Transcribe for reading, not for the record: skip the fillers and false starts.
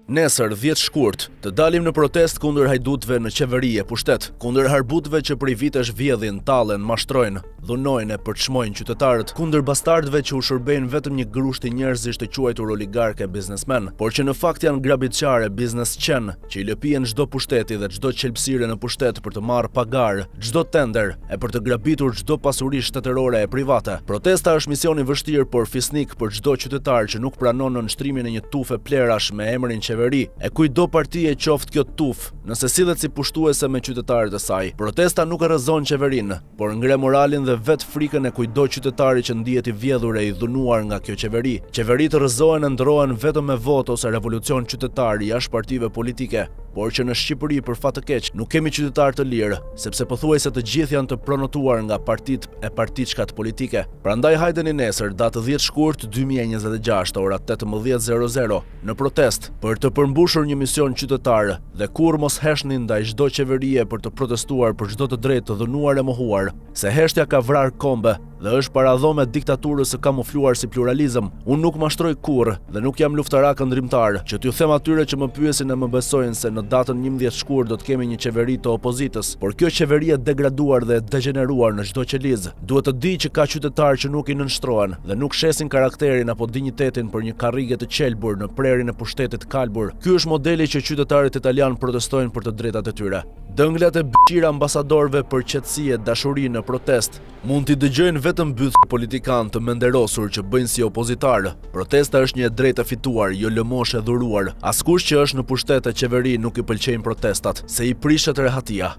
Nesër 10 shkurt, të dalim në protest kundër hajdutëve në qeveri e pushtet, kundër harbutëve që prej vitesh vjedhin, tallen, mashtrojnë, dhunojnë e përçmojnë qytetarët, kundër bastardëve që u shërbejnë vetëm një grushti njerëzish të quajtur oligarke biznesmen, por që në fakt janë grabitçare biznes qen, që i lëpijen çdo pushteti dhe çdo qelpsire në pushtet për të marrë pagar, çdo tender e për të grabitur çdo pasuri shtetërore e private. Protesta është mision i vështirë por fisnik për çdo qytetar që nuk pranon nënshtrimin e një tufe plerash me emrin qeveri, e kujdo partie qoftë kjo tuf, nëse sillet si pushtuese me qytetarët e saj. Protesta nuk e rrëzon qeverinë, por ngre moralin dhe vetë frikën e kujdo qytetari që ndihet i vjedhur e i dhunuar nga kjo qeveri. Qeveritë rrëzohen e ndrohen vetëm me votë ose revolucion qytetar jashtë partive politike, por që në Shqipëri për fat të keq nuk kemi qytetar të lirë, sepse pothuajse të gjithë janë të pronotuar nga partitë e partiçkat politike. Prandaj hajdeni nesër, datë 10 shkurt 2026, ora 18:00 në protest për të përmbushur një mision qytetar dhe kur mos heshni ndaj çdo qeverie për të protestuar për çdo të drejtë të dhunuar e mohuar, se heshtja ka vrarë kombe dhe është paradhome diktaturës së kamufluar si pluralizëm. Unë nuk mashtroj kurrë dhe nuk jam luftarak ndrimtar, që t'ju them atyre që më pyesin e më besojnë se në datën 11 shkurt do të kemi një qeveri të opozitës, por kjo qeveri e degraduar dhe degeneruar në çdo qeliz. Duhet të di që ka qytetarë që nuk i nënshtrohen dhe nuk shesin karakterin apo dinjitetin për një karrige të qelbur në prerjen e pushtetit kalbur. Ky është modeli që qytetarët italian protestojnë për të drejtat e tyre. Dënglat e bëshira ambasadorëve për qetësi e dashuri në protest mund t'i dëgjojnë vetëm bythë politikan të menderosur që bëjnë si opozitar. Protesta është një drejtë e fituar, jo lëmosh e dhuruar. Askush që është në pushtet e qeveri nuk i pëlqejnë protestat, se i prishet rehatia.